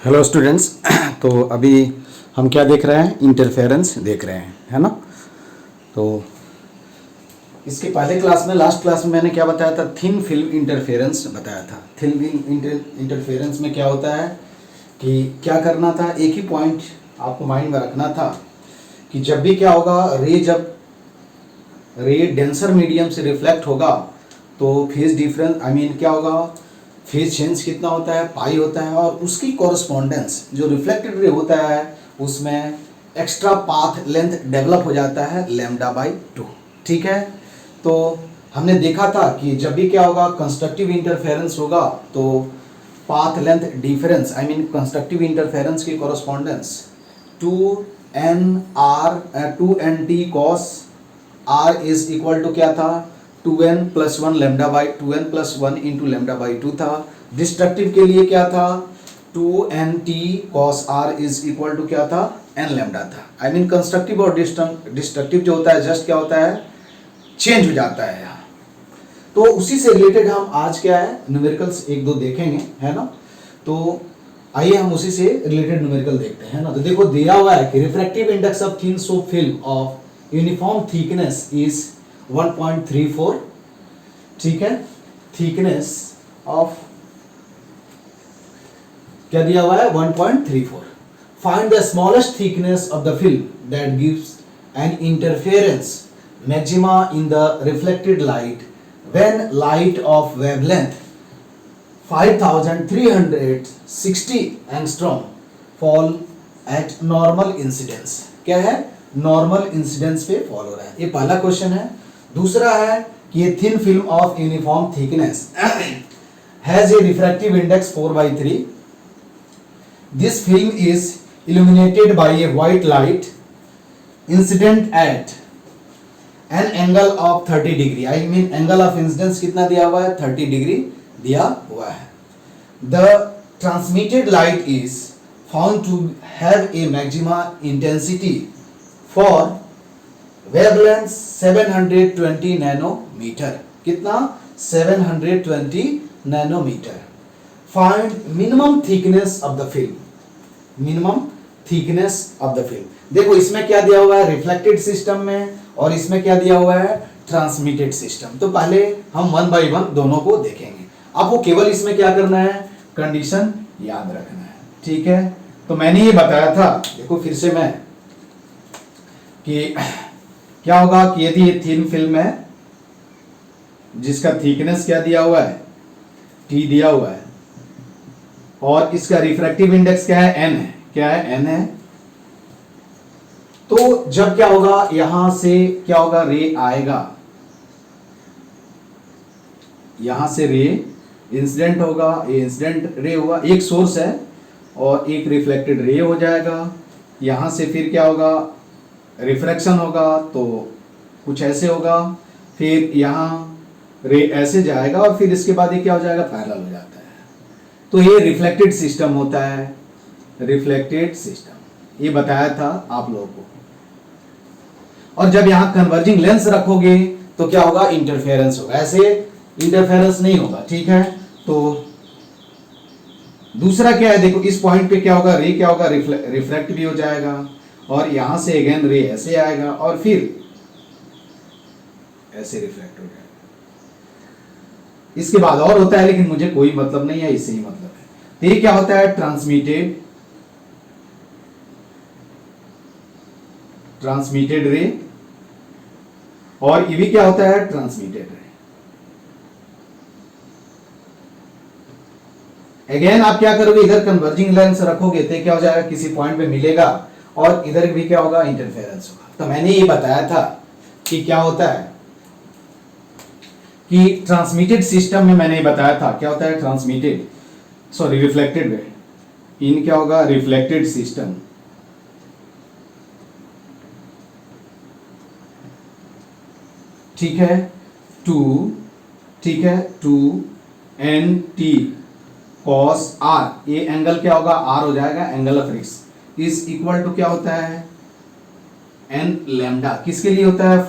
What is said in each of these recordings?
Hello students. तो अभी हम क्या देख रहे हैं? इंटरफेरेंस देख रहे हैं, है ना। तो इसके पहले क्लास में, लास्ट क्लास में मैंने क्या बताया था? थिन फिल्म इंटरफेरेंस बताया था। थिन फिल्म इंटरफेरेंस में क्या होता है कि क्या करना था, एक ही पॉइंट आपको माइंड में रखना था कि जब भी क्या होगा, जब रे डेंसर मीडियम से रिफ्लेक्ट होगा तो फेज डिफरेंस क्या होगा, फेज चेंज कितना होता है? पाई होता है। और उसकी कॉरस्पॉन्डेंस जो रिफ्लेक्टेड रे होता है उसमें एक्स्ट्रा पाथ लेंथ डेवलप हो जाता है λ/2। ठीक है। तो हमने देखा था कि जब भी क्या होगा, कंस्ट्रक्टिव इंटरफेरेंस होगा तो path length difference constructive interference की correspondence 2n cos r is equal to क्या था? 2n + 1 2n + 1 इंटू λ/2 था। डिस्ट्रक्टिव के लिए क्या था? 2nt cos r is equal to क्या था? n लैम्डा था। कंस्ट्रक्टिव और डिस्ट्रक्टिव जो होता है जस्ट क्या होता है? चेंज हो जाता है यहाँ। तो उसी से रिलेटेड हम आज क्या है, न्यूमेरिकल्स एक दो देखेंगे, है ना। तो आइए हम उसी से रिलेटेड न्यूमेरिकल देखते हैं ना। तो देखो दिया हुआ है कि refractive index of thin soap film of uniform thickness is 1.34। ठीक है। थिकनेस ऑफ क्या दिया हुआ है? 1.34। Find the smallest thickness of the film that gives an interference maxima in the reflected light when light of wavelength 5360 angstrom fall eight normal incidence. क्या है? Normal incidence पे fall हो रहा है। ये पहला क्वेश्चन है। दूसरा है कि ये thin film of uniform thickness has a refractive index 4/3। This film is illuminated by a white light incident at an angle of 30 degree। Angle of incidence कितना दिया हुआ है? 30 डिग्री दिया हुआ है। The transmitted light is found to have a maxima intensity for wavelength 720 nanometer। कितना? 720 nanometer। Find minimum thickness of the film। Minimum thickness of the film. देखो इसमें क्या दिया हुआ है? रिफ्लेक्टेड सिस्टम में, और इसमें क्या दिया हुआ है? Transmitted system. तो पहले हम 1 by 1 दोनों को देखेंगे। आपको केवल इसमें क्या करना है? कंडीशन याद रखना है। ठीक है। तो मैंने ये बताया था, देखो फिर से मैं, कि क्या होगा कि यदि ये थिन फिल्म है जिसका थिकनेस क्या दिया हुआ है? T दिया हुआ है, और इसका रिफ्रैक्टिव इंडेक्स क्या है? n है। क्या है? n है। तो जब क्या होगा, यहां से क्या होगा? रे आएगा, यहां से रे इंसिडेंट होगा, ये इंसिडेंट रे होगा, एक सोर्स है और एक रिफ्लेक्टेड रे हो जाएगा। यहां से फिर क्या होगा? रिफ्रैक्शन होगा, तो कुछ ऐसे होगा, फिर यहां रे ऐसे जाएगा, और फिर इसके बाद ये क्या हो जाएगा? पैरेलल हो जाता है। तो ये रिफ्लेक्टेड सिस्टम होता है। रिफ्लेक्टेड सिस्टम ये बताया था आप लोगों को। और जब यहां कन्वर्जिंग लेंस रखोगे तो क्या होगा? इंटरफेरेंस होगा। ऐसे इंटरफेरेंस नहीं होगा। ठीक है। तो दूसरा क्या है? देखो इस पॉइंट पे क्या होगा? रे क्या होगा? रिफ्लेक्ट भी हो जाएगा, और यहां से अगेन रे ऐसे आएगा, और फिर ऐसे रिफ्लेक्ट हो जाएगा। इसके बाद और होता है, लेकिन मुझे कोई मतलब नहीं है, इससे ही मतलब है। तो ये क्या होता है? ट्रांसमिटेड रे, और ये भी क्या होता है? ट्रांसमिटेड रे। अगेन आप क्या करोगे? इधर कन्वर्जिंग लेंस रखोगे तो क्या हो जाएगा? किसी पॉइंट पे मिलेगा, और इधर भी क्या होगा? इंटरफेरेंस होगा। तो मैंने ये बताया था कि क्या होता है कि ट्रांसमिटेड सिस्टम में, मैंने बताया था क्या होता है? रिफ्लेक्टेड रे इन क्या होगा? रिफ्लेक्टेड सिस्टम ठीक है। ठीक है 2nt cos r, ये एंगल क्या होगा? r हो जाएगा, angle of rays is equal to क्या होता है? n lambda. किसके लिए होता है?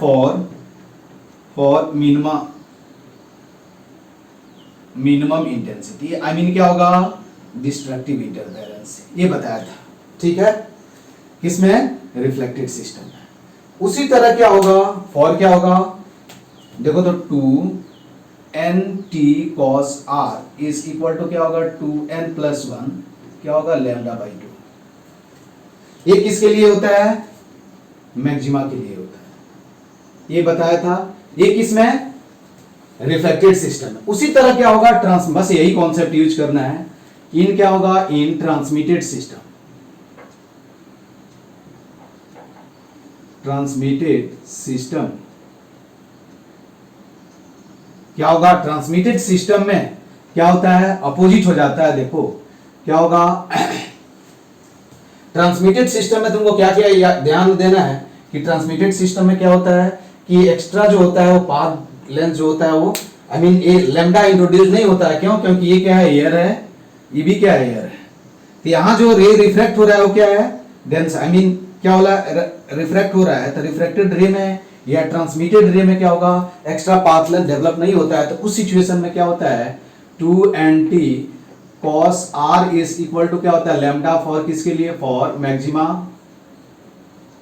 For minimum intensity. क्या होगा? डिस्ट्रक्टिव इंटरफेरेंस, ये बताया था, ठीक है, किसमें, रिफ्लेक्टेड सिस्टम में। उसी तरह क्या होगा, फॉर क्या होगा, देखो तो 2nt cos r is equal to क्या होगा, 2n+1 क्या होगा, λ/2। ये किसके लिए होता है, मैक्सिमा के लिए होता है, ये बताया था। ये किसमें, रिफ्लेक्टेड सिस्टम में। उसी तरह क्या होगा, बस यही कॉन्सेप्ट यूज करना है, इन क्या होगा, इन ट्रांसमिटेड सिस्टम, ट्रांसमिटेड सिस्टम क्या होगा, ट्रांसमिटेड सिस्टम में क्या होता है, अपोजिट हो जाता है। देखो क्या होगा, ट्रांसमिटेड सिस्टम में तुमको क्या क्या ध्यान देना है कि ट्रांसमिटेड सिस्टम में क्या होता है कि एक्स्ट्रा जो होता है वो पाथ लेंथ जो होता है वो ये लैम्डा इंट्रोड्यूस नहीं होता है। क्यों, क्योंकि ये क्या है, एयर है, ये भी क्या है, एयर है। तो यहाँ जो रे रिफ्रैक्ट हो रहा है वो क्या है, डेंस, क्या हो रहा है, रिफ्रैक्ट हो रहा है। तो रिफ्रैक्टेड रे में या ट्रांसमिटेड रे में क्या होगा, एक्स्ट्रा पाथ लेंथ डेवलप नहीं होता है। तो उस सिचुएशन में क्या होता है, 2nt cos r is equal to क्या होता है, लैम्डा फॉर किसके लिए, फॉर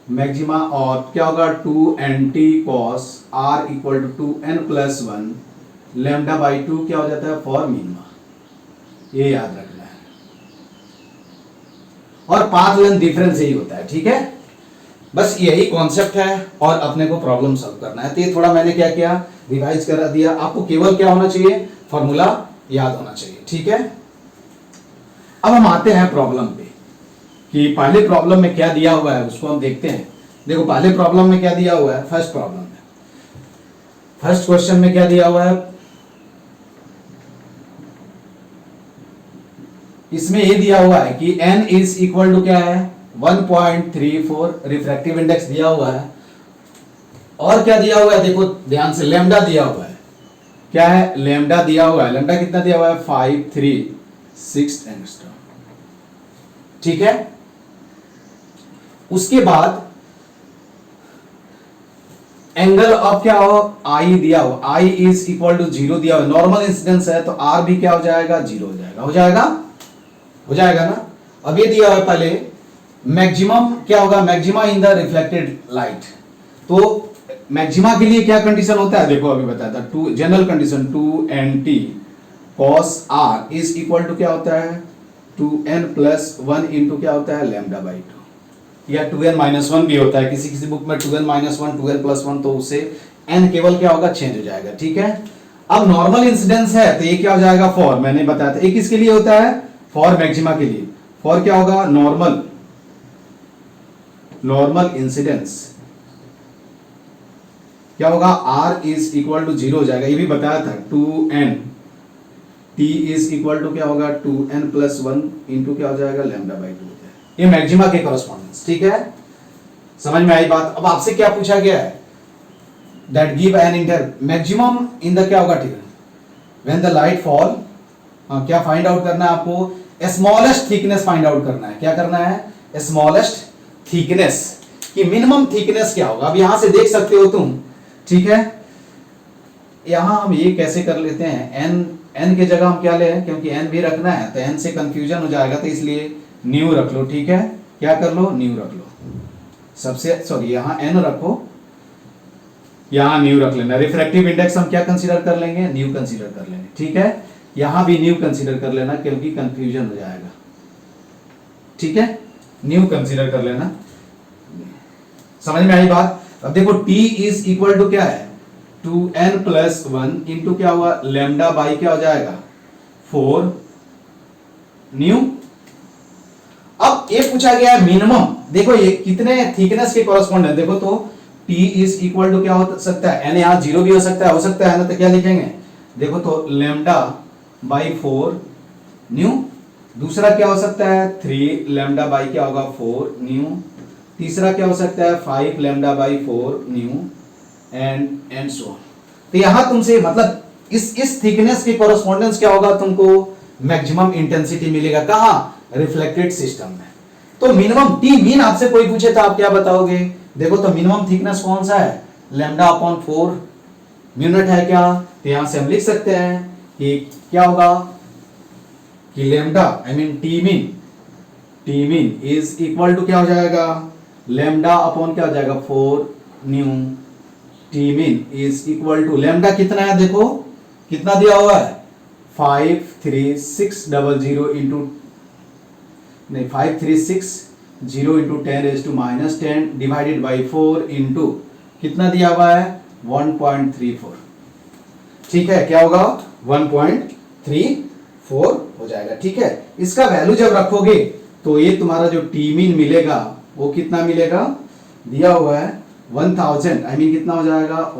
मैक्सिमा, और क्या होगा 2nt cos r equal to 2n+1 λ/2 क्या हो जाता है, फॉर मिनिमा। ये याद रखना है, और पाथ लेंथ डिफरेंस यही होता है, ठीक है। बस यही कॉन्सेप्ट है और अपने को प्रॉब्लम सॉल्व करना है। तो ये थोड़ा मैंने क्या किया, रिवाइज करा दिया। आपको केवल क्या होना चाहिए, फॉर्मूला याद होना चाहिए, ठीक है। अब हम आते हैं प्रॉब्लम पे कि पहले प्रॉब्लम में क्या दिया हुआ है उसको हम देखते हैं। देखो पहले प्रॉब्लम में क्या दिया हुआ है, फर्स्ट प्रॉब्लम में, फर्स्ट क्वेश्चन में क्या दिया हुआ है, इसमें ये दिया हुआ है कि n इज इक्वल टू क्या है, 1.34 रिफ्रैक्टिव इंडेक्स दिया हुआ है। और क्या दिया हुआ है, देखो ध्यान से, लैम्डा दिया हुआ है, क्या है, लैम्डा दिया हुआ है। लैम्डा कितना दिया हुआ है, 536 एंगस्ट्रॉम, ठीक है। उसके बाद एंगल ऑफ क्या हो, आई दिया हो, आई इज इक्वल टू 0 दिया हुआ, नॉर्मल इंसिडेंस है तो आर भी क्या हो जाएगा, 0 हो जाएगा, हो जाएगा ना। अब ये दिया हुआ पहले मैक्सिमम क्या होगा, maxima in the reflected light. तो मैक्सिमा के लिए क्या कंडीशन होता है, देखो अभी बताया था, general condition 2nt cos r is equal to क्या होता है, 2n+1 इंटू क्या होता है, λ/2, या 2n-1 भी होता है, किसी किसी बुक में 2n-1 2n+1, तो उससे n केवल क्या होगा, चेंज हो जाएगा, ठीक है। अब नॉर्मल इंसिडेंस है तो ये क्या हो जाएगा, फॉर, मैंने बताया था ये किसके लिए होता है, फॉर मैक्सिमा के लिए। फॉर क्या होगा, नॉर्मल इंसिडेंस क्या होगा, r इज इक्वल टू 0 हो जाएगा, ये भी बताया था। 2n t is equal to क्या होगा, 2n+1 इंटू क्या हो जाएगा, λ/2 हो जाएगा। ये मैक्सिमा के कॉरेस्पॉन्डेंस, ठीक है, समझ में आई बात। अब आपसे क्या पूछा गया है, that give an inter maximum in the क्या होगा, ठीक है, व्हेन द लाइट फॉल, क्या फाइंड आउट करना है आपको, स्मॉलेस्ट थिकनेस फाइंड आउट करना है। क्या करना है, स्मॉलेस्ट थिकनेस कि मिनिमम थिकनेस क्या होगा। अब यहां से देख सकते हो तुम, ठीक है। यहां हम ये कैसे कर लेते हैं, n के जगह हम क्या ले, क्योंकि n भी रखना है तो n से कंफ्यूजन हो जाएगा, तो इसलिए न्यू रख लो, ठीक है। क्या कर लो, न्यू रख लो, सबसे सॉरी यहां n रखो, यहां न्यू रख लेना। रिफ्रैक्टिव इंडेक्स हम क्या कंसीडर कर लेंगे, न्यू कंसीडर कर लेंगे, ठीक है। यहां भी न्यू कंसीडर कर लेना क्योंकि कंफ्यूजन हो जाएगा, ठीक है, न्यू कंसीडर कर लेना। समझ में आई बात। अब देखो t इज इक्वल टू क्या है, 2n+1 इंटू क्या हुआ, λ/, क्या हो जाएगा, 4 न्यू। अब ये पूछा गया है मिनिमम, देखो ये कितने थिकनेस के कॉरेस्पॉन्ड है, देखो तो t इज इक्वल टू क्या हो सकता है, n यहां 0 भी हो सकता है ना, तो क्या लिखेंगे, देखो तो λ/4 न्यू। दूसरा क्या हो सकता है, 3 λ/, क्या होगा, 4 न्यू। तीसरा क्या हो सकता है, 5 λ/4 न्यू, एंड सो ऑन। तो यहां तुमसे मतलब इस थिकनेस के कॉरेस्पॉन्डेंस क्या होगा, तुमको मैक्सिमम इंटेंसिटी मिलेगा, कहां, रिफ्लेक्टेड सिस्टम में। तो मिनिमम टी मीन आपसे कोई पूछे तो आप क्या बताओगे, देखो तो मिनिमम थिकनेस कौन सा है, λ/4 यूनिट है क्या। तो यहां से हम लिख सकते हैं कि क्या होगा, कि lambda I mean t mean is equal to क्या हो जाएगा, लेमडा अपॉन क्या हो जाएगा 4 mu t mean is equal to lambda कितना है, देखो कितना दिया हुआ है 5360 इंटू नहीं 5360 इंटू 10⁻⁻10 डिवाइडेड बाई 4 इंटू कितना दिया हुआ है 1.34। ठीक है, क्या होगा 1.34 हो जाएगा। ठीक है, इसका वैल्यू जब रखोगे तो ये तुम्हारा जो टी मीन मिलेगा वो कितना मिलेगा, दिया हुआ है 1000 आई मीन कितना हो जाएगा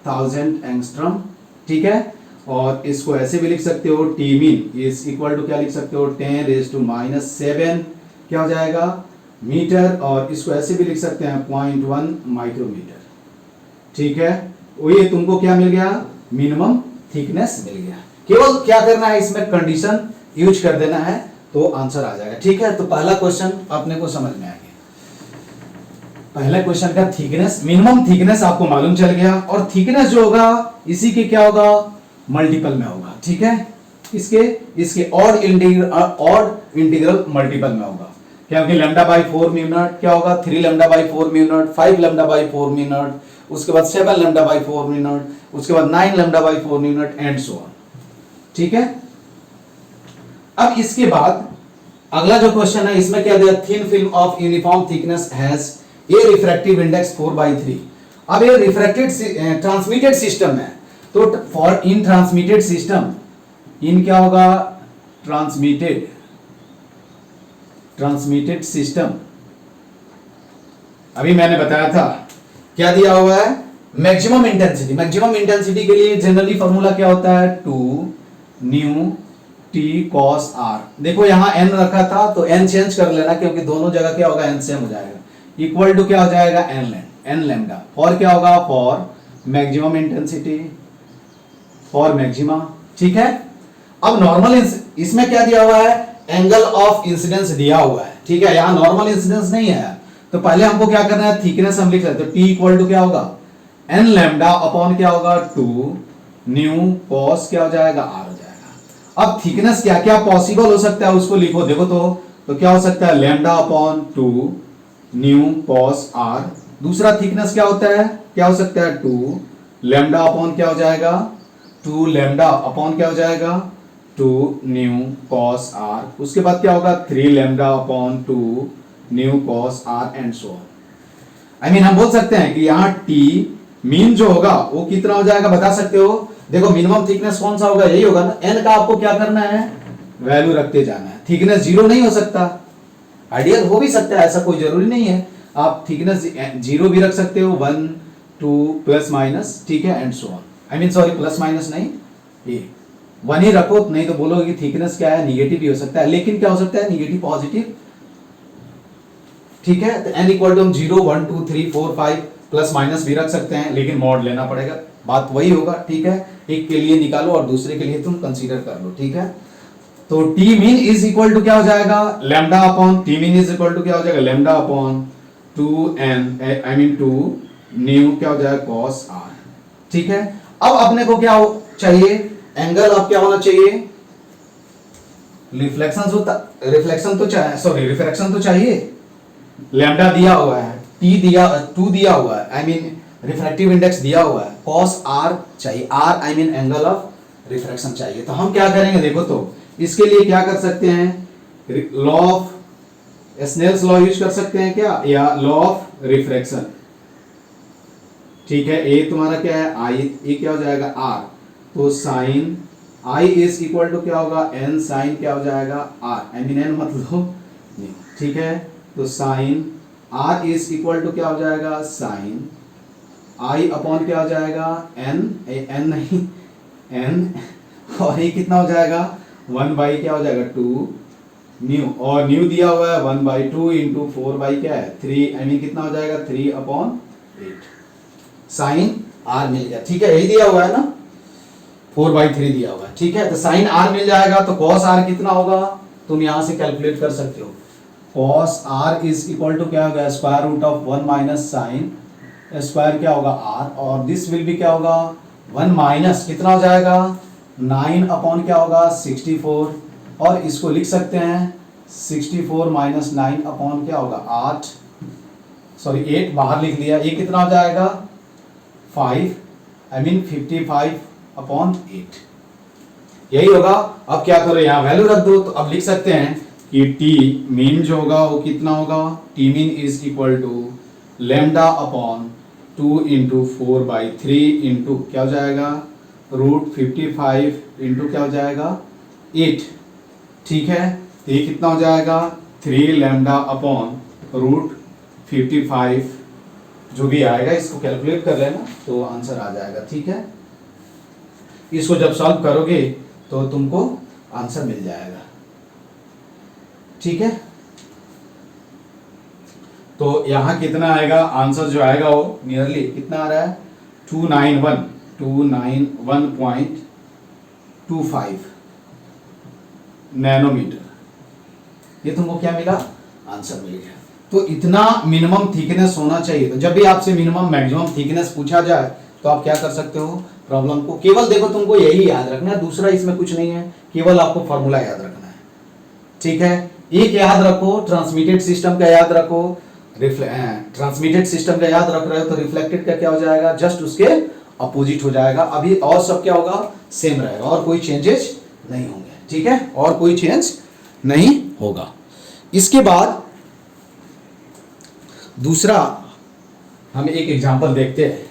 1000 एंगस्ट्रॉम। ठीक है, और इसको ऐसे भी लिख सकते हो t mean is equal to क्या लिख सकते हो 10⁻⁷ क्या हो जाएगा मीटर, और इसको ऐसे भी लिख सकते हैं 0.1 माइक्रोमीटर। ठीक है, वो ये तुमको क्या मिल गया, मिनिमम थिकनेस मिल गया। केवल क्या करना है, इसमें कंडीशन यूज कर देना है तो आंसर आ जाएगा। ठीक है, तो पहला क्वेश्चन अपने को समझ में आ गया। पहला क्वेश्चन का थिकनेस, मिनिमम थिकनेस आपको मालूम चल गया, और थिकनेस जो होगा इसी के क्या होगा मल्टीपल में होगा। ठीक है, इसके ऑड इंटीग्रल मल्टीपल में होगा, क्योंकि लैम्डा बाई 4 म्यू नॉट क्या होगा 3 lambda by 4 mu naught, 5 lambda by 4 mu naught, उसके बाद 7 लैम्डा बाई 4 म्यू नॉट, उसके बाद 9 lambda by 4 mu naught and so on. ठीक है, अब इसके बाद अगला जो क्वेश्चन है इसमें क्या दिया, thin film of uniform thickness has a refractive index 4/3। अब ये रिफ्रैक्टेड ट्रांसमिटेड सिस्टम है, तो for in transmitted system in क्या होगा ट्रांसमिटेड सिस्टम, अभी मैंने बताया था क्या दिया हुआ है मैक्सिमम इंटेंसिटी। मैक्सिमम इंटेंसिटी के लिए जनरली फॉर्मूला क्या होता है 2 न्यू टी कॉस आर। देखो यहां n रखा था तो n चेंज कर लेना, क्योंकि दोनों जगह क्या होगा n सेम हो जाएगा, इक्वल टू क्या हो जाएगा n लैम्डा, और क्या होगा for maximum intensity for maxima. ठीक है, अब नॉर्मल इसमें क्या दिया हुआ है एंगल ऑफ इंसिडेंस दिया हुआ है। ठीक है, यहां नॉर्मल इंसिडेंस नहीं है, तो पहले हमको क्या करना है थिकनेस हम लिख लेते हैं, t इक्वल टू क्या होगा n लैम्डा अपॉन क्या होगा 2 न्यू कॉस क्या हो जाएगा r हो जाएगा। अब थिकनेस क्या क्या पॉसिबल हो सकता है उसको लिखो, देखो तो क्या हो सकता है lambda upon 2 new cos r। दूसरा थिकनेस क्या होता है, क्या हो सकता है 2 लैम्डा अपॉन क्या हो जाएगा 2 लैम्डा अपॉन क्या हो जाएगा 2 न्यू कॉस r। उसके बाद क्या होगा 3 lambda upon 2 new cos r and so on. I mean हम बोल सकते हैं कि यहाँ t मीन जो होगा वो कितना हो जाएगा बता सकते हो। देखो मिनिमम थिकनेस कौन सा होगा, यही होगा ना, n का आपको क्या करना है वैल्यू रखते जाना है। थिकनेस जीरो नहीं हो सकता, आइडियल हो भी सकता है, ऐसा कोई जरूरी नहीं है। आप थिकनेस जीरो भी रख सकते हो, 1 2 प्लस माइनस, ठीक है and so on. I mean sorry plus minus नहीं, ये 1 ही रखो, नहीं तो बोलोगे कि थिकनेस क्या है निगेटिव भी हो सकता है, लेकिन क्या हो सकता है निगेटिव पॉजिटिव। ठीक है, तो n इक्वल टू हम 0 1 2 3 4 5 प्लस माइनस भी रख सकते हैं, लेकिन मॉड लेना पड़ेगा, बात वही होगा। ठीक है, एक के लिए निकालो और दूसरे के लिए तुम कंसीडर कर लो। ठीक है, तो t mean is equal to क्या हो जाएगा lambda upon t mean is equal to क्या हो जाएगा lambda upon 2n I mean 2 mu क्या हो जाएगा कॉस r। ठीक है, अब अपने को क्या चाहिए एंगल अब क्या होना चाहिए रिफ्लेक्शन तो चाहिए। लैम्डा दिया हुआ है, टी दिया 2 दिया हुआ है, आई मीन रिफ्रैक्टिव इंडेक्स दिया हुआ है, कॉस r चाहिए, r I mean angle of refraction चाहिए। तो हम क्या करेंगे देखो, तो इसके लिए क्या कर सकते हैं law of Snell's law use कर सकते हैं क्या, या लॉ ऑफ रिफ्रैक्शन। ठीक है, ए तुम्हारा क्या है आई, ये क्या हो जाएगा r, तो sine i is equal to क्या होगा n साइन क्या हो जाएगा r, आई मीन n मतलब नहीं। ठीक है, तो sine r is equal to क्या हो जाएगा साइन आई अपॉन क्या हो जाएगा n नहीं n, और ये कितना हो जाएगा 1 बाई क्या हो जाएगा 2 न्यू, और न्यू दिया हुआ है 1 बाई 2 इंटू 4 बाई क्या है 3, आई मीन कितना हो जाएगा 3 अपॉन 8 साइन r मिल गया। ठीक है, यही दिया हुआ है ना 4/3 दिया हुआ है। ठीक है, तो साइन r मिल जाएगा, तो कॉस r कितना होगा तुम यहां से कैलकुलेट कर सकते हो। Cos r is equal to क्या होगा square root of 1 minus sine square क्या होगा r, और दिस विल भी क्या होगा 1 माइनस कितना हो जाएगा 9 अपॉन क्या होगा 64 और इसको लिख सकते हैं 64 माइनस 9 अपॉन क्या होगा 8 बाहर लिख लिया, ये कितना हो जाएगा 55 अपॉन 8, यही होगा। अब क्या करो यहाँ वैल्यू रख दो, तो अब लिख सकते हैं कि टी मीन जो होगा वो कितना होगा, t mean is equal to lambda upon 2 into 4/3 into क्या हो जाएगा √55 इंटू क्या हो जाएगा 8, ठीक है। तो ये कितना हो जाएगा 3 लेमडा अपॉन √55, जो भी आएगा इसको कैलकुलेट कर लेना तो आंसर आ जाएगा, ठीक है। इसको जब सॉल्व करोगे तो तुमको आंसर मिल जाएगा, ठीक है। तो यहां कितना आएगा आंसर जो आएगा वो नियरली कितना आ रहा है 291.25 नैनोमीटर, ये तुमको क्या मिला आंसर मिल गया। तो इतना मिनिमम थिकनेस होना चाहिए। तो जब भी आपसे मिनिमम मैक्सिमम थिकनेस पूछा जाए तो आप क्या कर सकते हो, प्रॉब्लम को केवल देखो, तुमको यही याद रखना है, दूसरा इसमें कुछ नहीं है, केवल आपको फॉर्मूला याद रखना है, ठीक है। एक याद रखो, ट्रांसमिटेड सिस्टम का याद रखो, ट्रांसमिटेड सिस्टम का याद रख रहे हो तो रिफ्लेक्टेड का क्या हो जाएगा, जस्ट उसके अपोजिट हो जाएगा। अभी और सब क्या होगा सेम रहेगा और कोई चेंजेस नहीं होंगे, ठीक है, और कोई चेंज नहीं होगा। इसके बाद दूसरा हम एक एग्जांपल देखते हैं।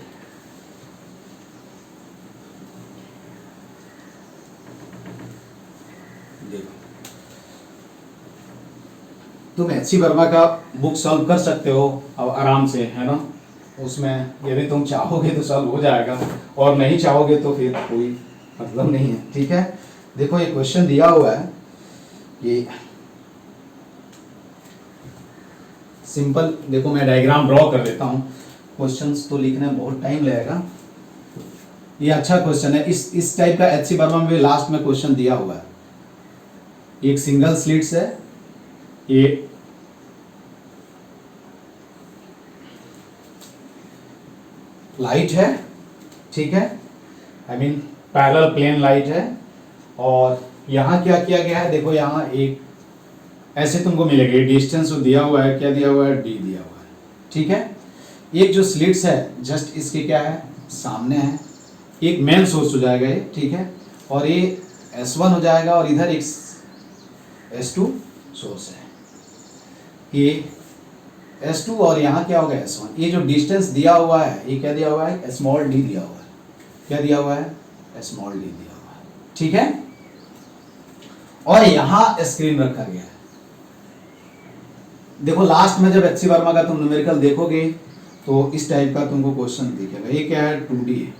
तुम एच.सी. वर्मा का बुक सॉल्व कर सकते हो अब आराम से, है ना। उसमें यदि तुम चाहोगे तो सॉल्व हो जाएगा और नहीं चाहोगे तो फिर कोई मतलब नहीं है, ठीक है। देखो ये क्वेश्चन दिया हुआ है कि सिंपल, देखो मैं डायग्राम ड्रॉ कर देता हूँ, क्वेश्चंस तो लिखने में बहुत टाइम लगेगा। ये अच्छा क्वेश्चन है, इस टाइप का एच.सी. वर्मा में लास्ट में क्वेश्चन दिया हुआ है। एक सिंगल स्लिट्स है, ये लाइट है, ठीक है, I mean parallel plane light है, और यहां क्या किया गया है, देखो यहां एक ऐसे तुमको मिलेगा, डिस्टेंस जो दिया हुआ है, क्या दिया हुआ है, डी दिया हुआ है, ठीक है। एक जो स्लिट्स है जस्ट इसके क्या है सामने है, एक मेन सोर्स हो जाएगा ये, ठीक है, और ये S1 हो जाएगा और इधर एक S2 सोर्स है, ये S2 और यहाँ क्या होगा S1। ये जो डिस्टेंस दिया हुआ है ये क्या दिया हुआ है, स्मॉल डी दिया हुआ है, क्या दिया हुआ है, स्मॉल डी दिया हुआ है, ठीक है। और यहाँ स्क्रीन रखा गया है। देखो लास्ट में जब एच.सी. वर्मा का तुम न्यूमेरिकल देखोगे तो इस टाइप का तुमको क्वेश्चन दिखेगा। ये क्या है 2D है,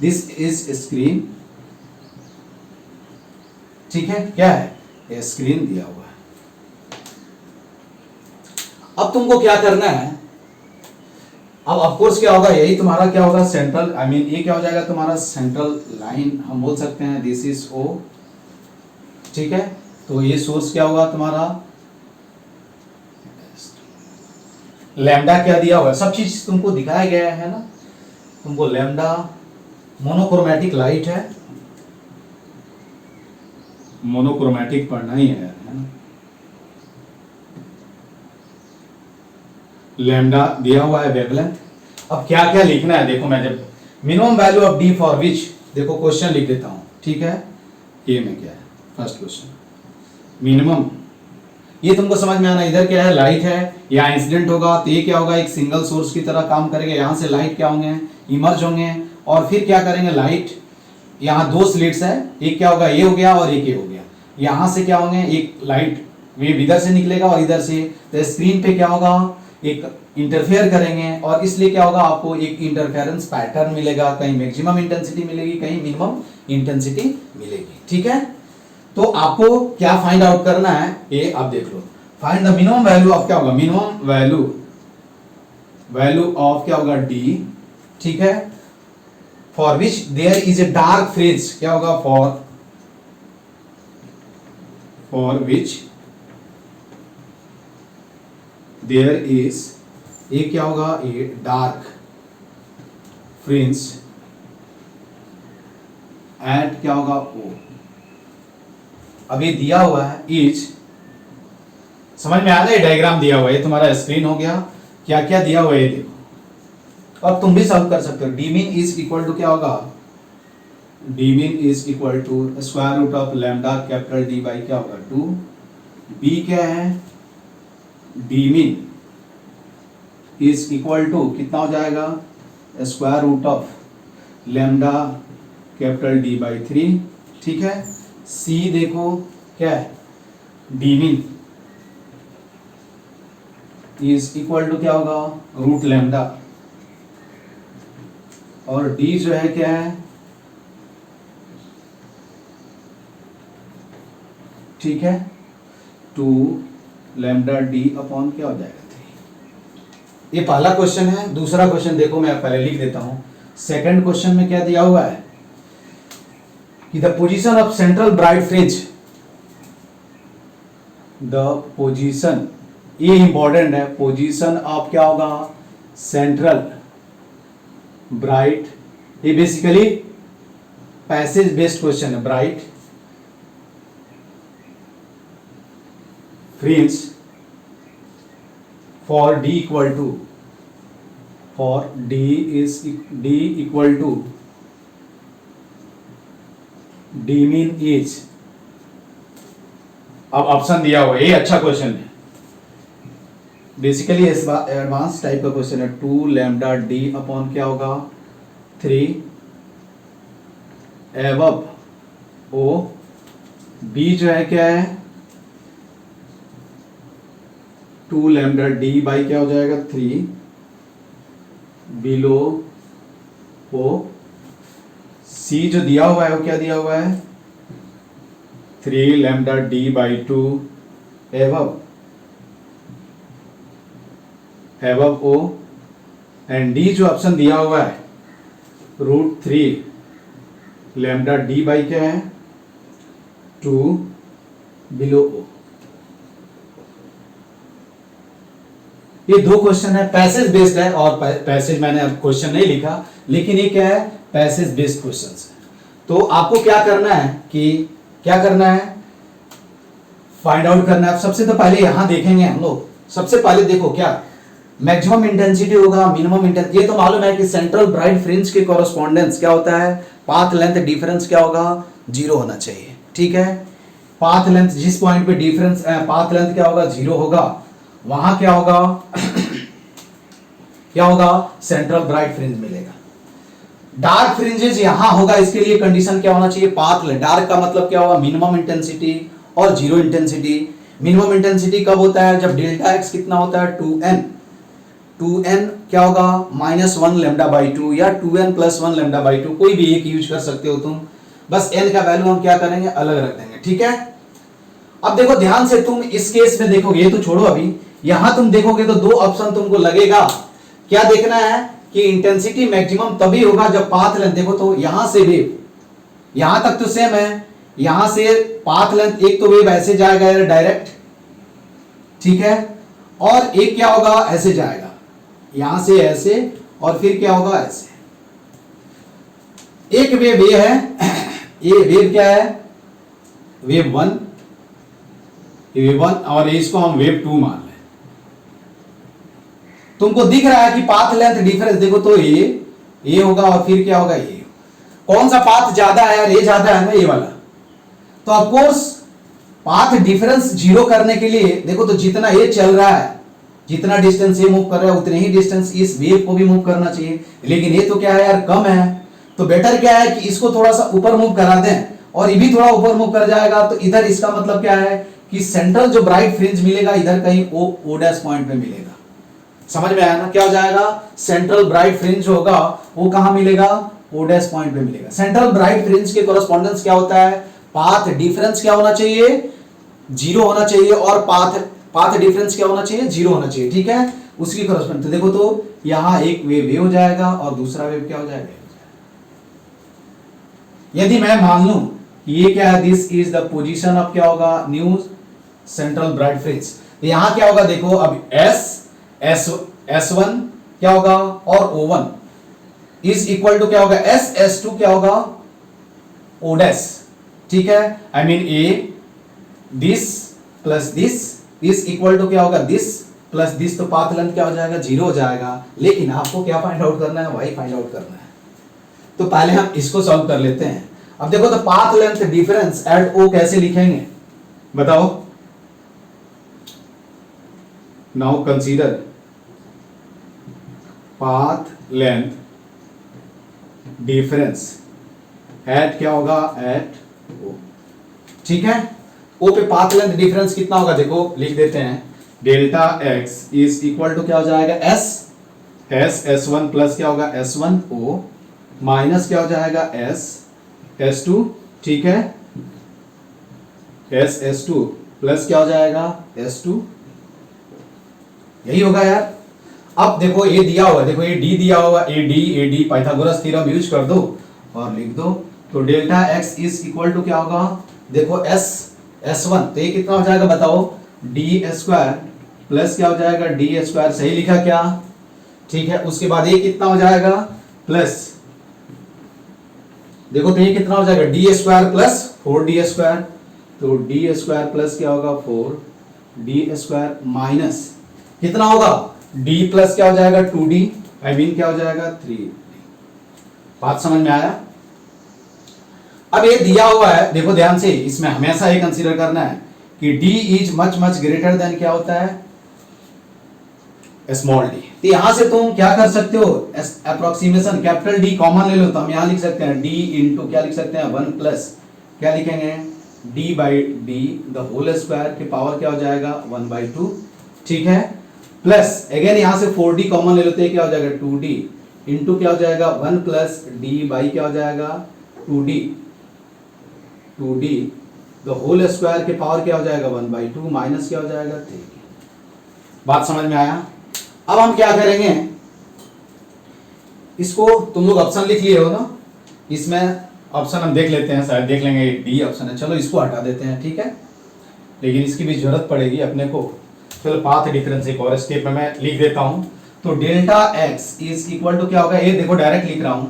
दिस इज स्क्रीन, ठीक है, क्या है स्क्रीन दिया हुआ है। अब तुमको क्या करना है, अब ऑफकोर्स क्या होगा, यही तुम्हारा क्या होगा सेंट्रल, आई मीन ये क्या हो जाएगा तुम्हारा सेंट्रल लाइन, हम बोल सकते हैं दिस इज O, ठीक है। तो ये सोर्स क्या होगा तुम्हारा, लैम्डा क्या दिया हुआ है, सब चीज तुमको दिखाया गया है ना, तुमको लैम्डा मोनोक्रोमैटिक लाइट है, मोनोक्रोमैटिक पढ़ना ही है ना, लैम्डा दिया हुआ है वेवलेंथ। अब क्या क्या लिखना है, देखो मैं जब minimum value of D for which, देखो क्वेश्चन लिख देता हूं, ठीक है। ये में क्या है फर्स्ट क्वेश्चन मिनिमम, ये तुमको समझ में आना, इधर क्या है लाइट है, यहाँ इंसिडेंट होगा तो ये क्या होगा एक सिंगल सोर्स की तरह काम करेगा, यहाँ से लाइट क्या होंगे इमर्ज होंगे, और फिर क्या करेंगे लाइट, यहाँ दो स्लिट्स है, एक क्या होगा ये हो गया और एक ये हो गया, यहाँ से क्या होंगे एक लाइट वेव इधर से निकलेगा और इधर से, तो स्क्रीन पे क्या होगा एक इंटरफेयर करेंगे, और इसलिए क्या होगा आपको एक इंटरफेरेंस पैटर्न मिलेगा, कहीं मैक्सिमम इंटेंसिटी मिलेगी, कहीं मिनिमम इंटेंसिटी मिलेगी, ठीक है। तो आपको क्या फाइंड आउट करना है ये आप देख लो, find the minimum value of क्या होगा, मिनिमम वैल्यू ऑफ क्या होगा डी, ठीक है, for which there is a dark fringe, क्या होगा फॉर विच देयर इज, ये क्या होगा ये डार्क फ्रिंज एट क्या होगा ओ, अभी दिया हुआ है इज, समझ में आ रहा है, डायग्राम दिया हुआ है, ये तुम्हारा स्क्रीन हो गया, क्या क्या दिया हुआ है ये देखो। अब तुम भी सॉल्व कर सकते हो। D mean is equal to क्या होगा, d mean is equal to square root of lambda capital d by क्या होगा 2, बी क्या है, d mean is equal to कितना हो जाएगा, square root of lambda capital d by 3, ठीक है। सी देखो क्या है, d mean is equal to क्या होगा रूट लैम्डा, और डी जो है क्या है, ठीक है, 2 लैम्डा डी अपॉन क्या हो जाएगा 3। ये पहला क्वेश्चन है। दूसरा क्वेश्चन देखो, मैं पहले लिख देता हूं। सेकंड क्वेश्चन में क्या दिया हुआ है कि the position of central bright fringe, the position, ये इंपॉर्टेंट है, पोजीशन ऑफ क्या होगा सेंट्रल ब्राइट, ये बेसिकली पैसेज बेस्ड क्वेश्चन है, bright fringe for d equal to, for d equal to D mean is, अब ऑप्शन दिया हुआ है, ये अच्छा क्वेश्चन है, बेसिकली एडवांस टाइप का क्वेश्चन है। 2 लैम्डा डी अपॉन क्या होगा 3 एवब ओ, बी जो है क्या है 2 लैम्डा डी बाई क्या हो जाएगा 3 बिलो ओ, सी जो दिया हुआ है वो क्या दिया हुआ है 3 लैम्डा डी बाई 2 एवब ओ, एंड डी जो ऑप्शन दिया हुआ है √3 लैम्डा डी बाई क्या है 2 बिलो ओ। ये दो क्वेश्चन है, पैसेज बेस्ड है, और पैसेज मैंने अब क्वेश्चन नहीं लिखा, लेकिन ये क्या है पैसेज बेस्ड क्वेश्चंस है। तो आपको क्या करना है कि क्या करना है, फाइंड आउट करना है। सबसे तो पहले यहां देखेंगे हम लोग, सबसे पहले देखो क्या मैक्सिमम इंटेंसिटी होगा, मिनिमम इंटेंसिटी, ये तो मालूम है कि सेंट्रल ब्राइट फ्रिंज के कॉरेस्पॉन्डेंस क्या होता है, पाथ लेंथ डिफरेंस क्या होगा 0 होना चाहिए, ठीक है। पाथ लेंथ जिस पॉइंट पे डिफरेंस पाथ लेंथ क्या होगा 0 होगा, वहां क्या होगा क्या होगा सेंट्रल ब्राइट फ्रिंज मिलेगा। डार्क फ्रिंजेस यहां होगा, इसके लिए कंडीशन क्या होना चाहिए, पाथ लेंथ, डार्क का मतलब क्या होगा मिनिमम इंटेंसिटी और 0 इंटेंसिटी। मिनिमम इंटेंसिटी कब होता है, जब डेल्टा एक्स कितना होता है 2n क्या होगा -1 लैम्डा बाई 2 या 2n + 1 लैम्डा बाई 2, कोई भी एक यूज कर सकते हो तुम, बस n का वैल्यू हम क्या करेंगे अलग रख देंगे, ठीक है। अब देखो ध्यान से, तुम इस केस में देखोगे, ये तो छोड़ो अभी, यहां तुम देखोगे तो दो ऑप्शन तुमको लगेगा, क्या देखना है कि इंटेंसिटी मैक्सिमम तभी होगा जब पाथ लेंथ, देखो तो यहां से वेव, यहां तक तो सेम है, यहां से पाथ लेंथ, एक तो वेव ऐसे जाएगा डायरेक्ट, ठीक है, और एक क्या होगा ऐसे जाएगा, यहां से ऐसे, और फिर क्या होगा ऐसे। एक वेव ये है, ये वेव क्या है वेव 1, वेव 1, और इसको हम वेव 2 मान लें। तुमको दिख रहा है कि पाथ लेंथ डिफरेंस देखो तो ये होगा, और फिर क्या होगा ये, कौन सा पाथ ज्यादा है यार, ये ज्यादा है ना ये वाला, तो ऑफ कोर्स पाथ डिफरेंस 0 करने के लिए देखो तो जितना ये चल रहा है, जितना डिस्टेंस ये मूव कर रहा है उतने ही डिस्टेंस इस वेव को भी मूव करना चाहिए, लेकिन ये तो क्या है यार कम है, तो बेटर क्या है कि इसको थोड़ा सा ऊपर मूव करा दें, और ये भी थोड़ा ऊपर मूव कर जाएगा, तो इधर इसका मतलब क्या है कि सेंट्रल जो ब्राइट फ्रिंज मिलेगा इधर कहीं ओ डैश पॉइंट पे मिलेगा। समझ में आया ना, क्या हो जाएगा सेंट्रल ब्राइट फ्रिंज होगा वो कहां मिलेगा, ओ डैश पॉइंट पे मिलेगा। सेंट्रल ब्राइट फ्रिंज के कॉरेस्पॉन्डेंस क्या होता है, पाथ डिफरेंस क्या होना चाहिए 0 होना चाहिए, और पाथ डिफरेंस क्या होना चाहिए 0 होना चाहिए, ठीक है, उसकी कॉरेस्पॉन्डेंस। तो देखो तो यहां एक वेव हो जाएगा और दूसरा वेव क्या हो जाएगा। यदि मैं मान लूं कि ये क्या है, this is the position of क्या होगा न्यू सेंट्रल ब्राइट फ्रिंज, तो यहां क्या होगा देखो, अब S1 क्या होगा और O1 इज इक्वल टू क्या होगा S2 क्या होगा O डैश, ठीक है, I mean this plus this is equal to क्या होगा, दिस प्लस दिस, तो पाथ लेंथ क्या हो जाएगा, 0 हो जाएगा। लेकिन आपको क्या फाइंड आउट करना है, y फाइंड आउट करना है। तो पहले हम इसको सॉल्व कर लेते हैं। अब देखो तो पाथ लेंथ डिफरेंस एट ओ कैसे लिखेंगे बताओ। Now consider path length difference at क्या होगा, एट ओ। ठीक है, ओ पे पाथ लेंथ डिफरेंस कितना होगा, देखो लिख देते हैं। Delta x is equal to क्या हो जाएगा, एस वन प्लस क्या होगा, एस वन ओ माइनस क्या हो जाएगा, एस टू। ठीक है, एस टू प्लस क्या हो जाएगा, एस टू। यही होगा यार। अब देखो ये दिया हुआ है, देखो ये डी दिया हुआ, a d Pythagoras theorem use कर दो और लिख दो। तो delta x is equal to क्या होगा, देखो एस वन, तो ये कितना हो जाएगा बताओ, डी स्क्वायर प्लस क्या हो जाएगा, डी स्क्वायर। सही लिखा क्या, ठीक है। उसके बाद ये कितना हो जाएगा, प्लस देखो तो ये कितना हो जाएगा, D square plus 4d square. तो डी स्क्वायर प्लस क्या होगा, 4d स्क्वायर माइनस कितना होगा, d प्लस क्या हो जाएगा, 2d, आई मीन क्या हो जाएगा, 3d। बात समझ में आया। अब ये दिया हुआ है, देखो ध्यान से, इसमें हमेशा ये कंसीडर करना है कि d is much much greater than क्या होता है, स्मॉल d। तो यहां से तुम क्या कर सकते हो, अप्रोक्सीमेशन, कैपिटल D कॉमन ले लो तो हम यहां लिख सकते हैं d इंटू क्या लिख सकते हैं, 1 प्लस क्या लिखेंगे, d by d the whole square के पावर क्या हो जाएगा, 1/2। ठीक है, प्लस अगेन यहां से 4d कॉमन ले लेते हैं, क्या हो जाएगा, 2d इंटू क्या हो जाएगा, 1 प्लस d बाई क्या हो जाएगा, 2d द होल स्क्वायर के पावर क्या हो जाएगा, 1/2 माइनस क्या हो जाएगा, 3। बात समझ में आया। अब हम क्या करेंगे, इसको तुम लोग ऑप्शन लिख लिए हो ना, इसमें ऑप्शन हम देख लेते हैं, शायद देख लेंगे डी ऑप्शन है, चलो इसको हटा देते हैं। ठीक है, लेकिन इसकी भी जरूरत पड़ेगी अपने को। चलो पाथ डिफरेंस एक और स्टेप में मैं लिख देता हूं। तो delta x is equal to क्या होगा, ये देखो डायरेक्ट लिख रहा हूं,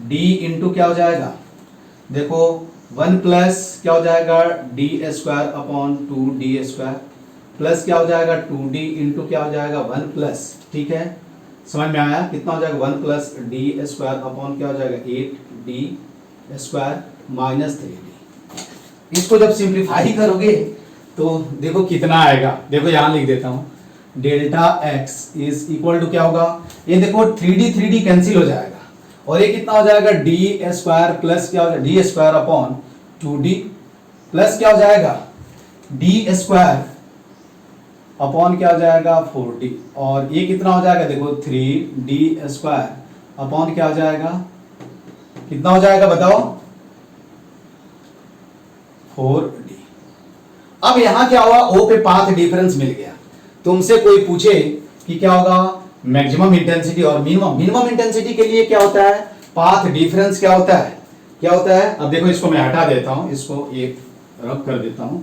डी इंटू क्या हो जाएगा, देखो 1 प्लस क्या हो जाएगा, D square upon 2d square plus क्या हो जाएगा, 2d इंटू क्या हो जाएगा, 1 प्लस। ठीक है, समझ में आया, कितना हो जाएगा, 1 प्लस डी स्क्वायर अपॉन क्या हो जाएगा, 8d स्क्वायर माइनस 3d। इसको जब सिंप्लीफाई करोगे तो देखो कितना आएगा, देखो यहां लिख देता हूं। Delta x is equal to क्या होगा, ये देखो 3d कैंसिल हो जाएगा और ये कितना हो जाएगा, डी स्क्वायर प्लस क्या हो जाएगा, D square upon 2d plus क्या हो जाएगा, डी स्क्वायर अपॉन क्या हो जाएगा, 4d। और ये कितना हो जाएगा, देखो 3d स्क्वायर अपॉन क्या हो जाएगा, कितना हो जाएगा बताओ, 4d। अब यहां क्या हुआ, ओ पे पाथ डिफरेंस मिल गया। तुमसे कोई पूछे कि क्या होगा, मैक्सिमम इंटेंसिटी और मिनिमम इंटेंसिटी के लिए क्या होता है, पाथ डिफरेंस क्या होता है, क्या होता है। अब देखो इसको मैं हटा देता हूं, इसको ये रब कर देता हूं,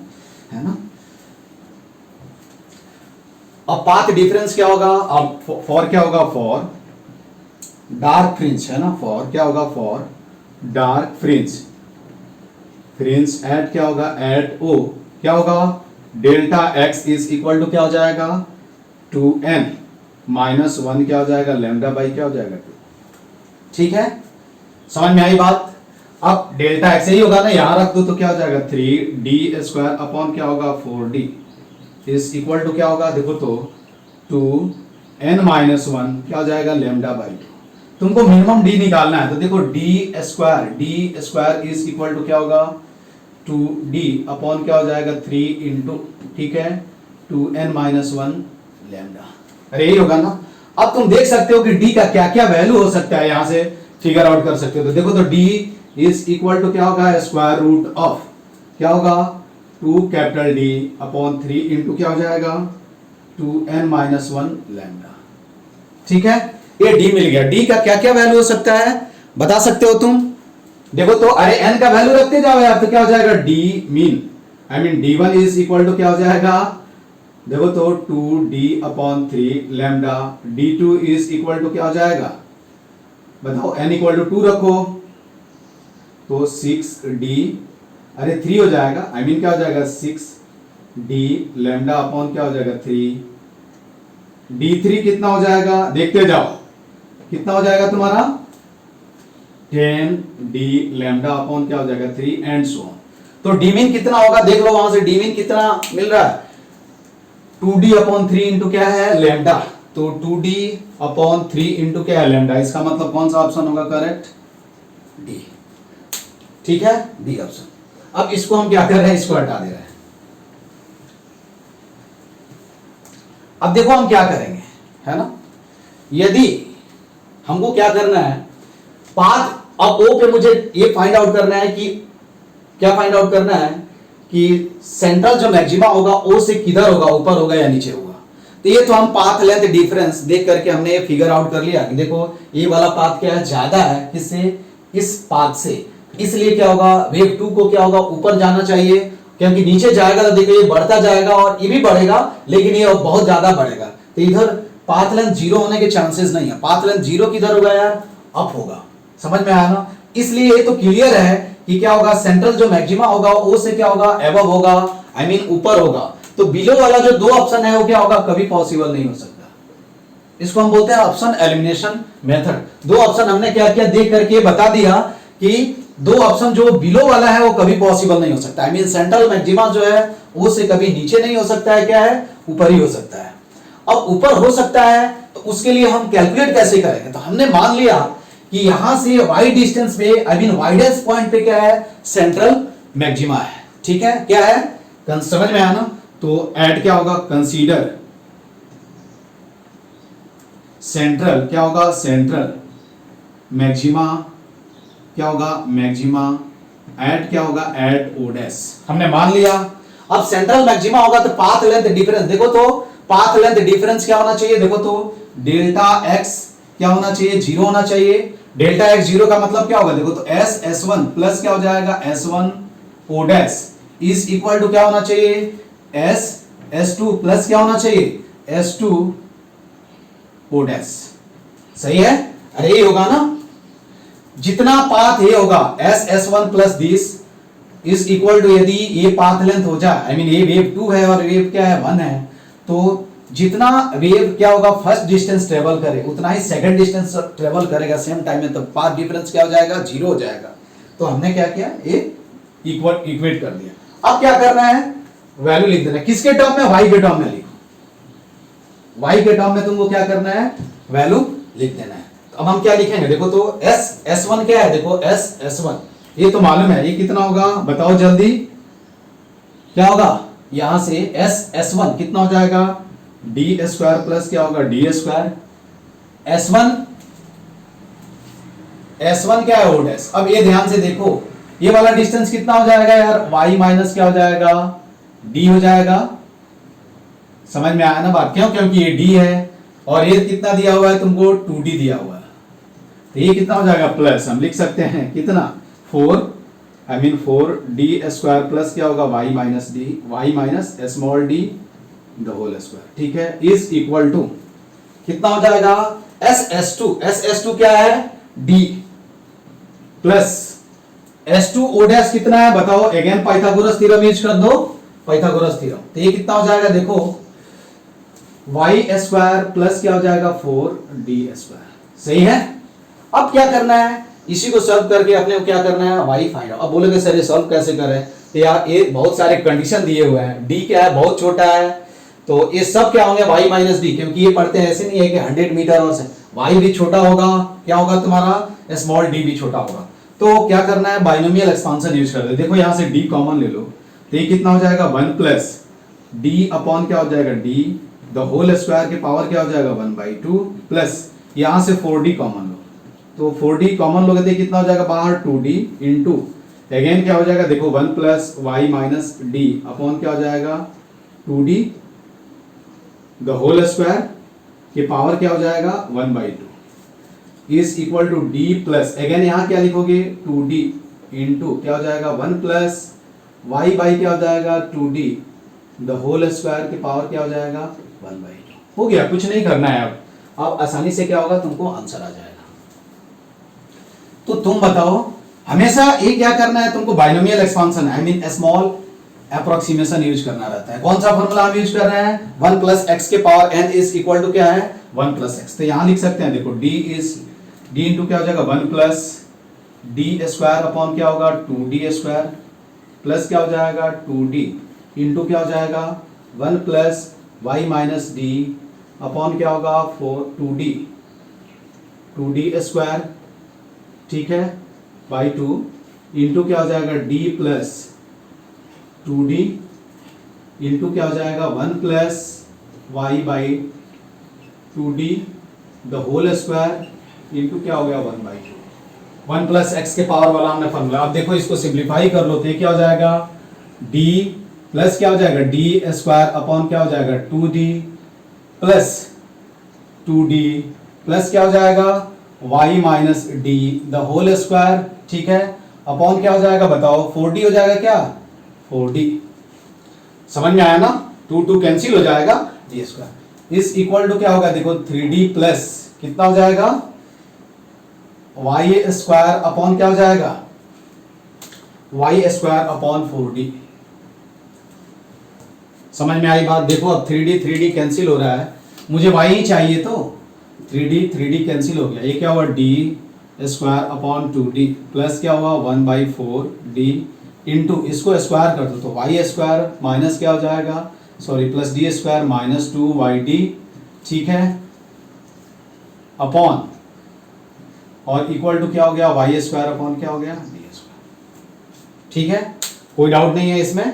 है ना। अब पाथ डिफरेंस क्या होगा, अब फॉर क्या होगा, फॉर डार्क फ्रिंज, है ना, फॉर क्या होगा, फॉर डार्क फ्रिंज एट क्या होगा, एट ओ क्या होगा, delta x is equal to क्या हो जाएगा, 2n माइनस 1 क्या हो जाएगा, लैम्डा बाई क्या हो जाएगा, 2। ठीक है, समझ में आई बात। अब डेल्टा एक्स यही होगा ना, यहां रख दो तो क्या हो जाएगा, 3d स्क्वायर अपॉन क्या होगा, 4d इज इक्वल टू क्या होगा, देखो तो 2n माइनस 1 क्या हो जाएगा, लैम्डा बाई 2। तुमको मिनिमम d निकालना है, तो देखो d square is equal to क्या होगा, 2d अपॉन क्या हो जाएगा, 3 इंटू, ठीक है, 2n माइनस 1 लैम्डा। अरे यही होगा ना। अब तुम देख सकते हो कि d का क्या क्या वैल्यू हो सकता है, यहां से फिगर आउट कर सकते हो। तो देखो तो d इज इक्वल टू क्या होगा, स्क्वायर रूट ऑफ क्या होगा, 2 कैपिटल D अपॉन 3 इंटू क्या हो जाएगा, 2n माइनस 1 लैम्डा। ठीक है, ये d मिल गया। d का क्या क्या वैल्यू हो सकता है बता सकते हो तुम। देखो तो अरे n का वैल्यू रखते जाओ यार, तो क्या हो जाएगा, d mean I mean d1 is equal to क्या हो जाएगा, देखो तो 2d upon 3 lambda, d2 is equal to क्या हो जाएगा, बताओ, n इक्वल टू 2 रखो तो 6d, अरे 3 हो जाएगा, आई मीन क्या हो जाएगा, 6 डी लैम्डा अपॉन क्या हो जाएगा 3, D3 कितना हो जाएगा देखते जाओ, कितना हो जाएगा तुम्हारा 10 डी लैम्डा अपॉन क्या हो जाएगा 3 एंड सो ऑन। तो डी मीन कितना होगा देख लो वहां से, डी मीन कितना मिल रहा है 2d अपॉन 3 इंटू क्या है लैम्डा, तो 2d अपॉन 3 इंटू क्या है लैम्डा, इसका मतलब कौन सा ऑप्शन होगा करेक्ट, डी। ठीक है, डी ऑप्शन। अब इसको हम क्या कर रहे हैं, इसको हटा दे रहे हैं। अब देखो हम क्या करेंगे, है ना, यदि हमको क्या करना है पाथ, अब ओ पे मुझे ये फाइंड आउट करना है कि क्या फाइंड आउट करना है कि सेंट्रल जो मैक्सिमा होगा ओ से किधर होगा, ऊपर होगा या नीचे होगा। तो ये तो हम पाथ लेंथ डिफरेंस देख करके हमने ये फिगर आउट कर लिया कि देखो ये वाला पाथ क्या है, ज्यादा है किससे, इस पाथ से, इसलिए क्या होगा वेव 2 को क्या होगा ऊपर जाना चाहिए, क्योंकि नीचे जाएगा तो देखो ये बढ़ता जाएगा और ये भी बढ़ेगा, लेकिन ये बहुत ज्यादा बढ़ेगा। तो इधर पाथ लेंथ 0 होने के चांसेस नहीं है, पाथ लेंथ 0 किधर होगा यार, अप होगा। समझ में आया ना, इसलिए ये तो क्लियर है कि क्या होगा सेंट्रल जो मैक्सिमा होगा ओ से क्या होगा एबव होगा, आई मीन ऊपर होगा। तो बिलो वाला जो दो ऑप्शन है वो क्या होगा, कभी पॉसिबल नहीं हो सकता। इसको हम बोलते हैं ऑप्शन एलिमिनेशन मेथड। दो ऑप्शन हमने क्या किया देख करके बता दिया कि दो ऑप्शन जो बिलो वाला है वो कभी पॉसिबल नहीं हो सकता, आई मीन सेंट्रल मैक्सिमा जो है वो से कभी नीचे नहीं हो सकता है, क्या है ऊपर ही हो सकता है। अब ऊपर हो सकता है तो उसके लिए हम कैलकुलेट कैसे करेंगे, तो हमने मान लिया कि यहां से वाई डिस्टेंस पे, आई मीन वाइडेस्ट पॉइंट पे क्या है सेंट्रल मैक्सिमा है। ठीक है, क्या है समझ में आया ना, तो ऐड क्या होगा कंसीडर सेंट्रल, क्या होगा सेंट्रल मैक्सिमा, क्या होगा मैक्सिमा, ऐड क्या होगा ऐड ओ डैश, हमने मान लिया। अब सेंट्रल मैक्सिमा होगा तो पाथ लेंथ डिफरेंस, देखो तो पाथ लेंथ डिफरेंस क्या होना चाहिए, देखो तो डेल्टा एक्स क्या होना चाहिए 0 होना चाहिए। डेल्टा एक्स 0 का मतलब क्या होगा, देखो तो एस S1 प्लस क्या हो जाएगा S1 O dash is equal to क्या होना चाहिए एस S2 प्लस क्या होना चाहिए S2 ओ डैश। सही है, अरे ये होगा ना, जितना पाथ ये होगा s S1 plus this is equal to, यदि ये पाथ लेंथ हो जाए, आई मीन ये वेव 2 है और वेव क्या है 1 है, तो जितना वेव क्या होगा फर्स्ट डिस्टेंस ट्रेवल करे उतना ही सेकंड डिस्टेंस ट्रेवल करेगा सेम टाइम में, तो पाथ डिफरेंस क्या हो जाएगा 0 हो जाएगा। तो हमने क्या किया ये इक्वेट कर दिया। अब क्या करना है वैल्यू लिख देना, किसके टर्म में, वाई के टर्म में लिखो, वाई के टर्म में तुमको क्या करना है वैल्यू लिख देना है। तो अब हम क्या लिखेंगे, देखो तो एस S1 क्या है, देखो एस S1 ये तो मालूम है, ये कितना होगा बताओ जल्दी, क्या होगा यहां से एस S1 कितना हो जाएगा डी स्क्वायर प्लस क्या होगा डी स्क्वायर, S1 क्या है ओ डैश। अब ये ध्यान से देखो ये वाला डिस्टेंस कितना हो जाएगा यार y माइनस क्या हो जाएगा d हो जाएगा। समझ में आया ना बात, क्यों, क्योंकि ये d है और ये कितना दिया हुआ है तुमको 2d दिया हुआ है, तो ये कितना हो जाएगा प्लस, हम लिख सकते हैं कितना 4d स्क्वायर प्लस क्या होगा y minus d, y minus small d the whole square. ठीक है, इज इक्वल टू कितना हो जाएगा S S2 क्या है d plus S2 O dash कितना है बताओ, अगेन पाइथागोरस थ्योरम यूज कर दो, पाइथागोरस थ्योरम। तो ये कितना हो जाएगा देखो y स्क्वायर प्लस क्या हो जाएगा 4d स्क्वायर। सही है, अब क्या करना है इसी को सॉल्व करके अपने को क्या करना है y फाइंड आउट। अब बोलोगे सर ये सॉल्व कैसे करें, तो यार ये बहुत सारे कंडीशन दिए हुए हैं, d क्या है बहुत छोटा है, तो ये सब क्या होंगे y माइनस डी, क्योंकि ये पढ़ते हैं ऐसे नहीं है कि 100 मीटर और से y भी छोटा होगा, क्या होगा तुम्हारा स्मॉल d भी छोटा होगा। तो क्या करना है बाइनोमियल एक्सपांशन यूज कर दे, देखो यहां से d कॉमन ले लो, तो ये कितना हो जाएगा 1 प्लस d अपॉन क्या हो जाएगा d द होल स्क्वायर के पावर क्या हो जाएगा 1/2 प्लस यहां से 4d कॉमन लो, तो 4d कॉमन लोगे तो कितना हो जाएगा बाहर 2d इंटू अगेन क्या हो जाएगा देखो 1 plus y minus d upon क्या हो जाएगा 2d द होल स्क्वायर के पावर क्या हो जाएगा 1/2 is equal to d plus again यहां क्या लिखोगे 2d इंटू क्या हो जाएगा 1 प्लस y बाई क्या हो जाएगा 2d द होल स्क्वायर के पावर क्या हो जाएगा 1/2। हो गया, कुछ नहीं करना है अब आसानी से क्या होगा तुमको आंसर आ जाएगा। तो तुम बताओ हमेशा ये क्या करना है तुमको binomial expansion, I mean small approximation use करना रहता है। कौन सा फॉर्मूला हम यूज कर रहे हैं, 1 प्लस एक्स के power n is equal to क्या है, 1 प्लस एक्स। तो यहां लिख सकते हैं, देखो d इंटू क्या हो जाएगा 1 प्लस डी स्क्वायर अपॉन क्या होगा 2d स्क्वायर प्लस क्या हो जाएगा 2d इंटू क्या हो जाएगा 1 plus y minus d upon क्या होगा 2d स्क्वायर, ठीक है, बाई 2 इंटू क्या हो जाएगा d प्लस 2d इंटू क्या हो जाएगा 1 plus y by 2d the whole square into क्या हो गया 1 बाई 2। 1 प्लस एक्स के पावर वाला हमने फॉर्मूला। अब देखो इसको सिंप्लीफाई कर लो तो ये क्या हो जाएगा d प्लस क्या हो जाएगा d स्क्वायर अपॉन क्या हो जाएगा 2d प्लस 2d प्लस क्या हो जाएगा y minus D the whole square, ठीक है, अपॉन क्या हो जाएगा बताओ 4d हो जाएगा क्या 4d। समझ में आया ना, 2 कैंसिल हो जाएगा d स्क्वायर इस इक्वल टू क्या होगा देखो 3d प्लस कितना हो जाएगा y स्क्वायर अपॉन क्या हो जाएगा y स्क्वायर अपॉन 4d। समझ में आई बात। देखो अब 3d कैंसिल हो रहा है, मुझे y ही चाहिए तो 3d कैंसिल हो गया, ये क्या हुआ d square upon 2d plus क्या हुआ 1 बाई 4d इंटू इसको स्क्वायर कर दो तो y स्क्वायर माइनस क्या हो जाएगा sorry plus d square minus 2yd, ठीक है, अपॉन और इक्वल टू क्या हो गया y स्क्वायर अपॉन क्या हो गया d स्क्वायर, ठीक है, कोई डाउट नहीं है इसमें।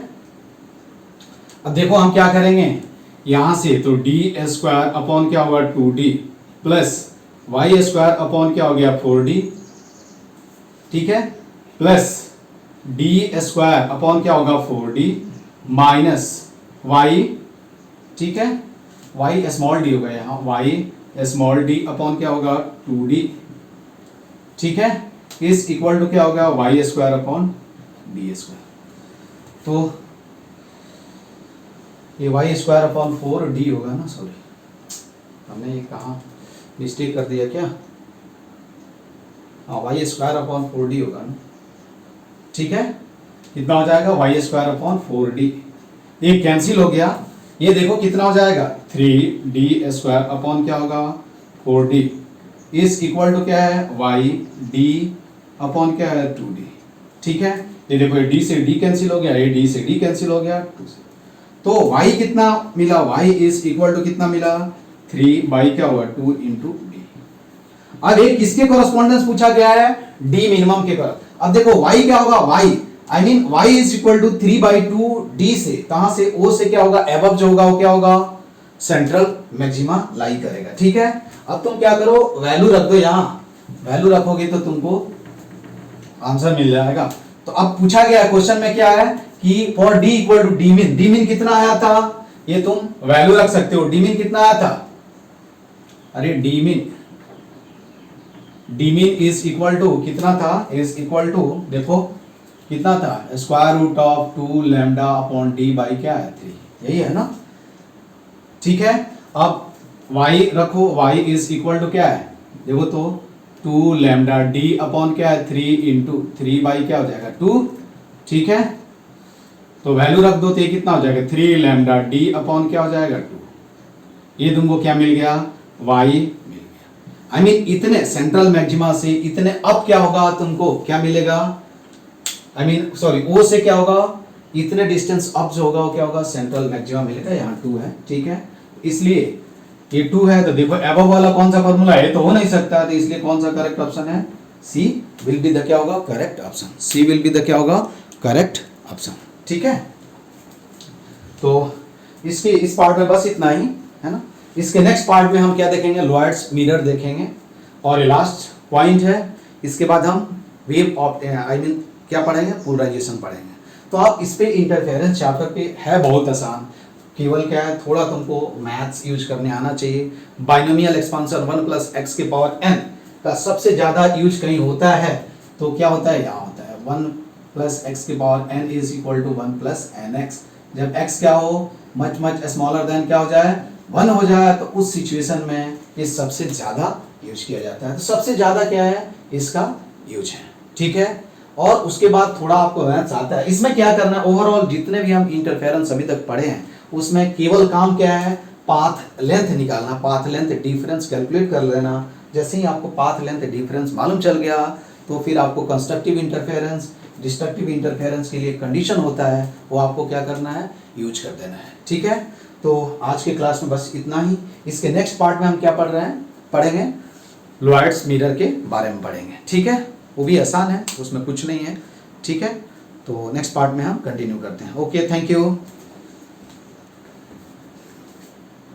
अब देखो हम क्या करेंगे यहां से, तो d स्क्वायर अपॉन क्या होगा 2d plus y square upon क्या हो गया 4d, ठीक है, प्लस d स्क्वायर अपॉन क्या होगा 4d माइनस y, ठीक है, y स्मॉल d होगा यहाँ y स्मॉल d अपॉन क्या होगा 2d, ठीक है, इस इक्वल टू क्या होगा y square upon d square. तो ये y स्क्वायर अपॉन 4d होगा ना, सॉरी हमने ये कहा मिस्टेक कर दिया क्या, हाँ y स्क्वायर अपॉन 4d होगा ना, ठीक है, कितना हो जाएगा y स्क्वायर अपॉन 4d, ये कैंसिल हो गया, ये देखो कितना हो जाएगा 3d स्क्वायर अपॉन क्या होगा 4d इस इक्वल टू क्या है y d अपॉन क्या है 2d, ठीक है, ये देखो ये d से d कैंसिल हो गया, ये d से d कैंसिल हो गया 2 से, तो y कितना मिला y इज इक्वल टू कितना मिला 3 बाई क्या हुआ 2 इंटू डी। अब एक किसके कोरस्पॉन्डेंस पूछा गया है d मिनिमम के कर। अब देखो y क्या होगा y I mean y is equal to 3 by 2 d से कहां से o से क्या होगा एबव जो होगा वो क्या होगा सेंट्रल मैक्सिमा लाई करेगा, ठीक है। अब तुम क्या करो वैल्यू रख दो, यहां वैल्यू रखोगे तो तुमको आंसर मिल जाएगा। तो अब पूछा गया क्वेश्चन में क्या है कि for d equal to D mean कितना आया था, ये तुम वैल्यू रख सकते हो, डी मीन कितना आया था, अरे D mean is equal to कितना था, इज इक्वल टू देखो कितना था square root of 2 lambda upon D by क्या है 3, यही है ना, ठीक है। अब y रखो, y इज इक्वल टू क्या है देखो तो 2 लैम्डा डी अपॉन क्या है 3 इंटू 3 बाई क्या हो जाएगा 2, ठीक है, तो वैल्यू रख दो तो ये कितना हो जाएगा 3 लैम्डा डी अपॉन क्या हो जाएगा 2, ये तुमको क्या मिल गया y मिल गया। आई मीन इतने सेंट्रल मैक्सिमा से इतने अब क्या होगा तुमको क्या मिलेगा, आई मीन सॉरी o से क्या होगा इतने डिस्टेंस अप जो होगा वो क्या होगा सेंट्रल मैक्सिमा मिलेगा, यहाँ 2 है, ठीक है, इसलिए ये 2 है तो देखो एबव वाला कौन सा फॉर्मूला है तो हो नहीं सकता, तो इसलिए कौन सा करेक्ट ऑप्शन है सी विल बी द क्या होगा correct option, C will be the क्या होगा करेक्ट ऑप्शन, ठीक है। तो इसके इस पार्ट में बस इतना ही है ना। इसके नेक्स्ट पार्ट में हम क्या देखेंगे लॉयड्स मिरर देखेंगे और ये लास्ट पॉइंट है, इसके बाद हम वेव ऑफ आई मीन क्या पढ़ेंगे पोलराइजेशन पढ़ेंगे। तो आप इस पे इंटरफेरेंस चैप्टर पे है बहुत आसान, केवल क्या है थोड़ा तुमको मैथ्स यूज करने आना चाहिए। बाइनोमियल एक्सपांशन 1 प्लस एक्स के पावर n का सबसे ज्यादा यूज कहीं होता है तो क्या होता है यहाँ होता है 1 प्लस एक्स के power n is equal to 1 plus N X. जब x क्या हो मच स्मॉलर देन क्या हो जाए 1 हो जाए तो उस सिचुएशन में ये सबसे ज्यादा यूज किया जाता है। तो सबसे ज्यादा क्या है इसका यूज है, ठीक है। और उसके बाद थोड़ा आपको मैथ्स आता है। इसमें क्या करना है, ओवरऑल जितने भी हम इंटरफेरेंस अभी तक पढ़े हैं उसमें केवल काम क्या है, पाथ लेंथ निकालना, पाथ लेंथ डिफरेंस कैलकुलेट कर लेना। जैसे ही आपको पाथ लेंथ डिफरेंस मालूम चल गया तो फिर आपको कंस्ट्रक्टिव इंटरफेरेंस, डिस्ट्रक्टिव इंटरफेरेंस के लिए कंडीशन होता है, वो आपको क्या करना है, यूज कर देना है। ठीक है, तो आज के क्लास में बस इतना ही। इसके नेक्स्ट पार्ट में हम क्या पढ़ रहे हैं, पढ़ेंगे लॉयड्स मिरर के बारे में पढ़ेंगे। ठीक है, वो भी आसान है, उसमें कुछ नहीं है। ठीक है, तो नेक्स्ट पार्ट में हम कंटिन्यू करते हैं। Okay, thank you.